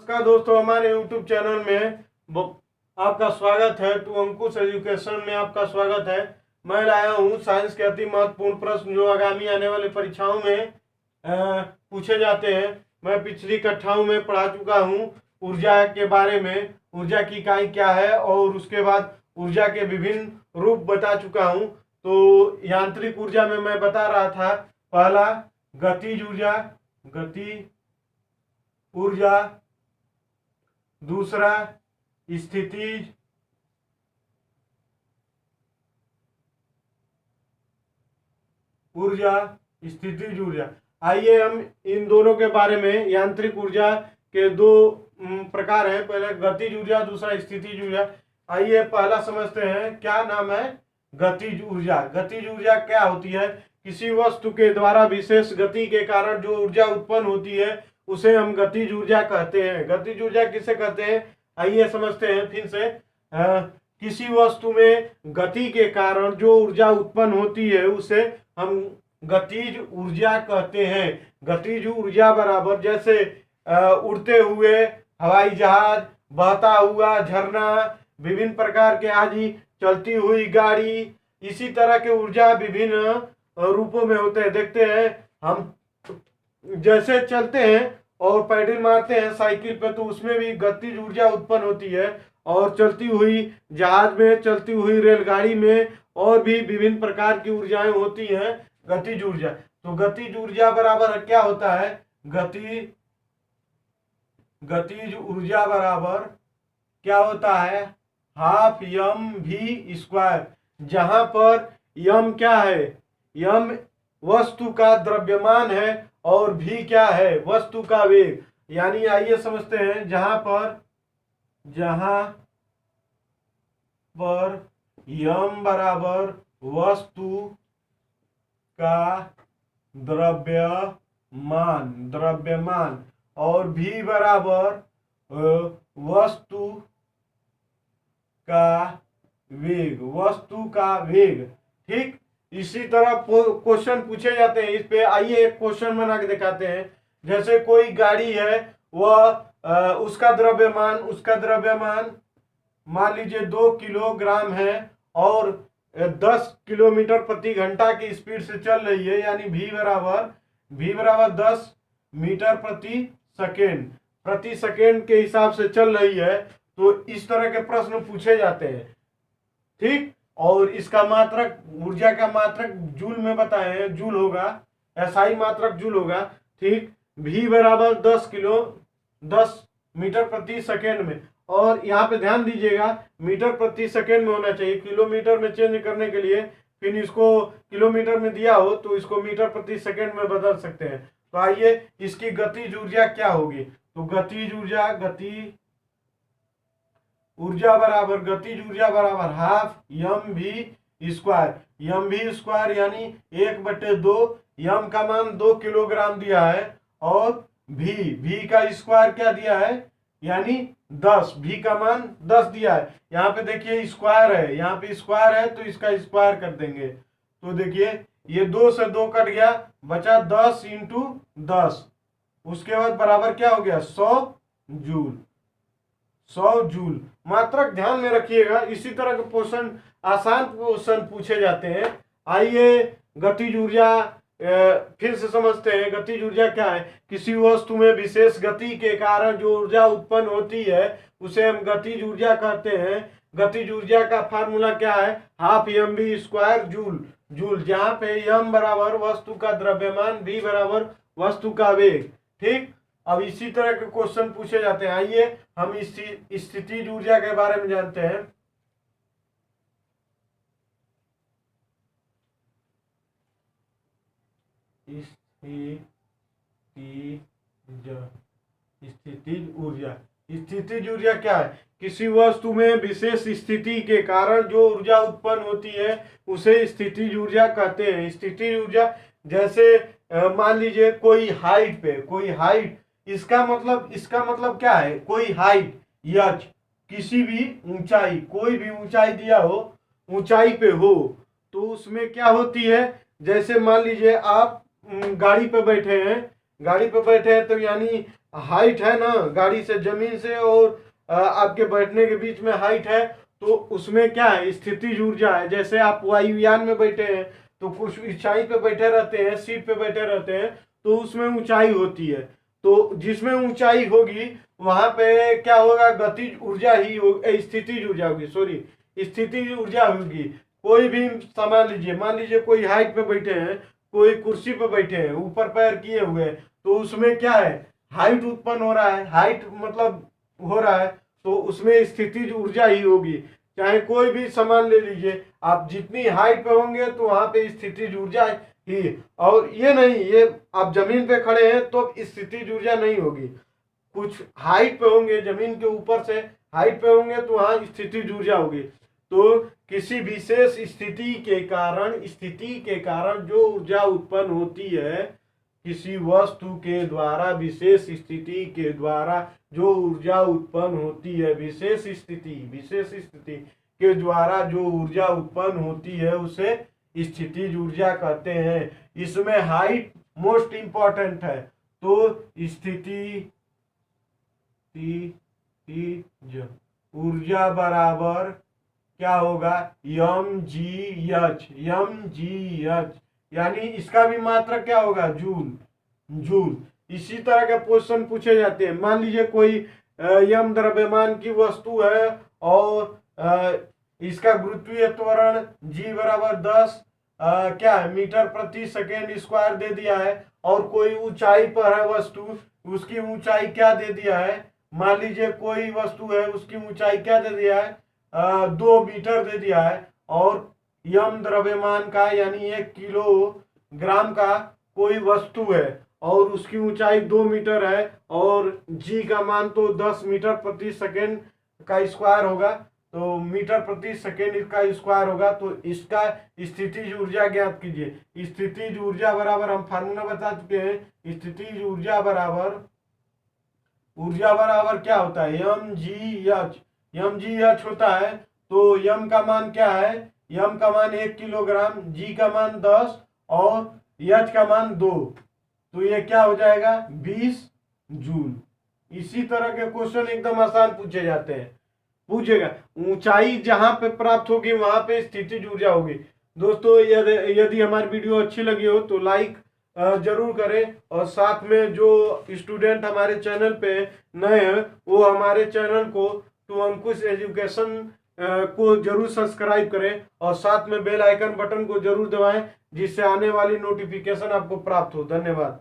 नमस्कार दोस्तों, हमारे YouTube चैनल में आपका स्वागत है। टू अंकुश एजुकेशन में आपका स्वागत है। मैं लाया हूँ साइंस के अति महत्वपूर्ण प्रश्न जो आगामी आने वाले परीक्षाओं में पूछे जाते हैं। मैं पिछली कक्षाओं में पढ़ा चुका हूँ ऊर्जा के बारे में, ऊर्जा की इकाई क्या है और उसके बाद ऊर्जा के विभिन्न रूप बता चुका हूँ। तो यांत्रिक ऊर्जा में मैं बता रहा था, पहला गतिज ऊर्जा, गति ऊर्जा, दूसरा स्थितिज ऊर्जा, स्थितिज ऊर्जा। आइए हम इन दोनों के बारे में, यांत्रिक ऊर्जा के दो प्रकार हैं, पहले गतिज ऊर्जा, दूसरा स्थितिज ऊर्जा। आइए पहला समझते हैं, क्या नाम है गतिज ऊर्जा। गतिज ऊर्जा क्या होती है? किसी वस्तु के द्वारा विशेष गति के कारण जो ऊर्जा उत्पन्न होती है उसे हम गतिज ऊर्जा कहते हैं। गतिज ऊर्जा किसे कहते हैं, आइए समझते हैं फिर से। किसी वस्तु में गति के कारण जो ऊर्जा उत्पन्न होती है उसे हम गतिज ऊर्जा कहते हैं। गतिज ऊर्जा बराबर, जैसे उड़ते हुए हवाई जहाज, बहता हुआ झरना, विभिन्न प्रकार के आदि, चलती हुई गाड़ी, इसी तरह के ऊर्जा विभिन्न रूपों में होते हैं। देखते हैं हम, जैसे चलते हैं और पैडल मारते हैं साइकिल पे तो उसमें भी गतिज ऊर्जा उत्पन्न होती है, और चलती हुई जहाज में, चलती हुई रेलगाड़ी में और भी विभिन्न प्रकार की ऊर्जाएं होती हैं गतिज ऊर्जा। तो गतिज ऊर्जा बराबर क्या होता है, गतिज ऊर्जा बराबर क्या होता है, हाफ एम वी स्क्वायर, जहां पर यम क्या है, यम वस्तु का द्रव्यमान है और भी क्या है, वस्तु का वेग। यानी आइए समझते हैं, जहां पर यम बराबर वस्तु का द्रव्यमान और भी बराबर वस्तु का वेग, ठीक। इसी तरह क्वेश्चन पूछे जाते हैं इस पे। आइए एक क्वेश्चन बना के दिखाते हैं। जैसे कोई गाड़ी है, वह उसका द्रव्यमान मान लीजिए 2 किलोग्राम है और 10 किलोमीटर प्रति घंटा की स्पीड से चल रही है, यानी v बराबर 10 मीटर प्रति सेकेंड के हिसाब से चल रही है। तो इस तरह के प्रश्न पूछे जाते हैं, ठीक। और इसका मात्रक, ऊर्जा का मात्रक जूल में बताए हैं, जूल होगा, एसआई मात्रक जूल होगा, ठीक। v बराबर 10 मीटर प्रति सेकेंड में, और यहाँ पे ध्यान दीजिएगा मीटर प्रति सेकेंड में होना चाहिए। किलोमीटर में चेंज करने के लिए फिर इसको किलोमीटर में दिया हो तो इसको मीटर प्रति सेकेंड में बदल सकते हैं। तो आइए इसकी गतिज ऊर्जा क्या होगी। तो गतिज ऊर्जा बराबर हाफ एम वी स्क्वायर, यानी 1/2, यम का मान 2 किलोग्राम दिया है और भी का स्क्वायर क्या दिया है, यानी 10, भी का मान 10 दिया है। यहाँ पे देखिए स्क्वायर है, यहाँ पे स्क्वायर है तो इसका स्क्वायर कर देंगे। तो देखिए ये 2 से 2 कट गया, बचा 10 × 10, उसके बाद बराबर क्या हो गया, 100 जूल। मात्रक ध्यान में रखिएगा। इसी तरह के क्वेश्चन, आसान क्वेश्चन पूछे जाते हैं। आइए गतिज ऊर्जा फिर से समझते हैं। गतिज ऊर्जा क्या है? किसी वस्तु में विशेष गति के कारण जो ऊर्जा उत्पन्न होती है उसे हम गतिज ऊर्जा कहते हैं। गतिज ऊर्जा का फार्मूला क्या है, half M V square joule, जहां पे एम बराबर वस्तु का द्रव्यमान, v बराबर वस्तु का वेग, ठीक। अब इसी तरह के क्वेश्चन पूछे जाते हैं। आइए हम स्थितिज ऊर्जा के बारे में जानते हैं। स्थितिज ऊर्जा क्या है? किसी वस्तु में विशेष स्थिति के कारण जो ऊर्जा उत्पन्न होती है उसे स्थितिज ऊर्जा कहते हैं। स्थितिज ऊर्जा, जैसे मान लीजिए कोई हाइट, इसका मतलब क्या है, कोई हाइट यच, किसी भी ऊंचाई, कोई भी ऊंचाई दिया हो, ऊंचाई पे हो, तो उसमें क्या होती है, जैसे मान लीजिए आप गाड़ी पे बैठे हैं तो यानी हाइट है ना, गाड़ी से जमीन से और आपके बैठने के बीच में हाइट है, तो उसमें क्या है, स्थितिज ऊर्जा है। जैसे आप वायुयान में बैठे हैं तो कुछ ऊंचाई पे बैठे रहते हैं, सीट पे बैठे रहते हैं, तो उसमें ऊंचाई होती है। तो जिसमें ऊंचाई होगी वहां पे क्या होगा, गतिज ऊर्जा ही स्थितिज ऊर्जा होगी, सॉरी स्थितिज ऊर्जा होगी। कोई भी सामान लीजिए, मान लीजिए कोई हाइट पे बैठे हैं, कोई कुर्सी पे बैठे हैं, ऊपर पैर किए हुए हैं, तो उसमें क्या है, हाइट उत्पन्न हो रहा है, हाइट मतलब हो रहा है, तो उसमें स्थितिज ऊर्जा ही होगी। चाहे कोई भी सामान ले लीजिए, आप जितनी हाइट पे होंगे तो वहां पे स्थितिज ऊर्जा ही। और ये नहीं, ये आप जमीन पे खड़े हैं तो स्थितिज ऊर्जा नहीं होगी, कुछ हाइट पे होंगे, जमीन के ऊपर से हाइट पे होंगे तो वहां स्थितिज ऊर्जा होगी। तो किसी विशेष स्थिति के कारण जो ऊर्जा उत्पन्न होती है, किसी वस्तु के द्वारा विशेष स्थिति के द्वारा जो ऊर्जा उत्पन्न होती है, विशेष स्थिति के द्वारा जो ऊर्जा उत्पन्न होती है उसे स्थितिज ऊर्जा कहते हैं। इसमें हाइट मोस्ट इंपॉर्टेंट है। तो स्थितिज ऊर्जा बराबर क्या होगा, mgh, यानी इसका भी मात्रक क्या होगा, जूल। इसी तरह के क्वेश्चन पूछे जाते हैं। मान लीजिए कोई यम द्रव्यमान की वस्तु है और इसका गुरुत्वीय त्वरण g बराबर 10 क्या है, मीटर प्रति सेकेंड स्क्वायर दे दिया है, और कोई ऊंचाई पर है वस्तु, उसकी ऊंचाई क्या दे दिया है, मान लीजिए कोई वस्तु है उसकी ऊंचाई क्या दे दिया है, 2 मीटर दे दिया है, और यम द्रव्यमान का यानी 1 किलोग्राम का कोई वस्तु है और उसकी ऊंचाई 2 मीटर है, और जी का मान तो 10 मीटर प्रति सेकेंड का स्क्वायर होगा, तो मीटर प्रति सेकेंड का स्क्वायर होगा। तो इसका स्थितिज ऊर्जा ज्ञात कीजिए। स्थितिज ऊर्जा बराबर, हम फार्मूला बता चुके हैं, स्थितिज ऊर्जा बराबर क्या होता है, mgh होता है। तो यम का मान क्या है, यम का मान 1 किलोग्राम, जी का मान 10 और एच का मान 2, तो ये क्या हो जाएगा, 20 जूल। इसी तरह के क्वेश्चन एकदम आसान पूछे जाते हैं। पूछेगा ऊंचाई जहां पे प्राप्त होगी वहां पे स्थितिज ऊर्जा होगी। दोस्तों यदि हमारी वीडियो अच्छी लगी हो तो लाइक जरूर करें, और साथ में जो स्टूडेंट हमारे चैनल पे नए हैं वो हमारे चैनल को टू अंकुश एजुकेशन को जरूर सब्सक्राइब करें, और साथ में बेल आइकन बटन को जरूर दबाएं जिससे आने वाली नोटिफिकेशन आपको प्राप्त हो। धन्यवाद।